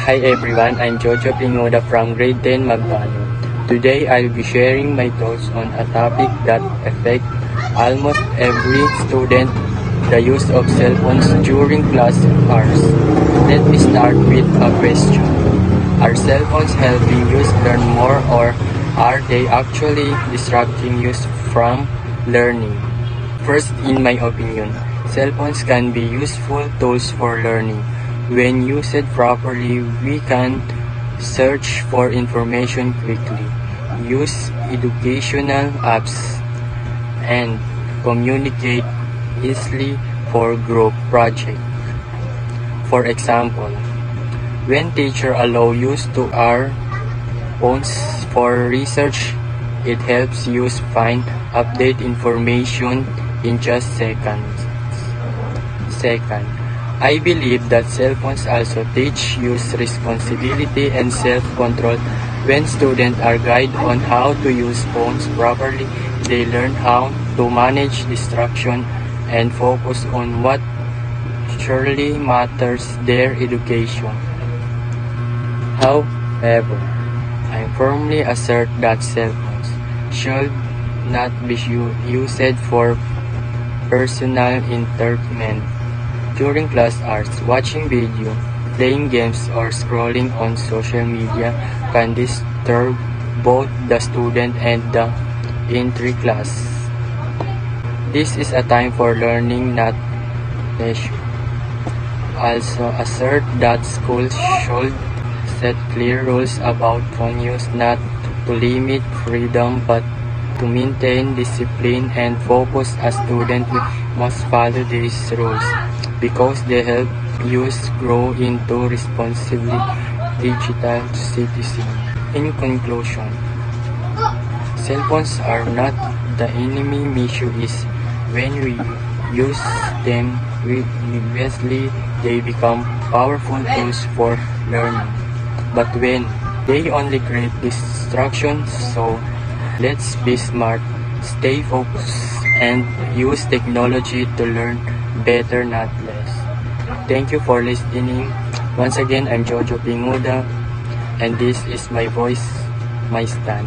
Hi everyone, I'm Jojo Pingoda from grade 10 Magbanyo. Today I'll be sharing my thoughts on a topic that affects almost every student, the use of cell phones during class hours. Let me start with a question. Are cell phones helping you learn more, or are they actually distracting you from learning? First, in my opinion, cell phones can be useful tools for learning. When used properly, we can search for information quickly, use educational apps, and communicate easily for group projects. For example, when teachers allow use to our phones for research, it helps you find update information in just seconds. I believe that cell phones also teach use responsibility and self-control. When students are guided on how to use phones properly, they learn how to manage distraction and focus on what truly matters, their education. However, I firmly assert that cell phones should not be used for personal entertainment. During class hours, watching video, playing games, or scrolling on social media can disturb both the student and the entry class. This is a time for learning, not leisure. Also assert that schools should set clear rules about phone use, not to limit freedom but to maintain discipline and focus. As students, we must follow these rules because they help youth grow into responsible digital citizens. In conclusion, cell phones are not the enemy. Issue is when we use them wisely, they become powerful tools for learning. But when they only create distractions, so let's be smart, stay focused, and use technology to learn better, not less. Thank you for listening. Once again, I'm Jojo Pinguda, and this is my voice, my stand.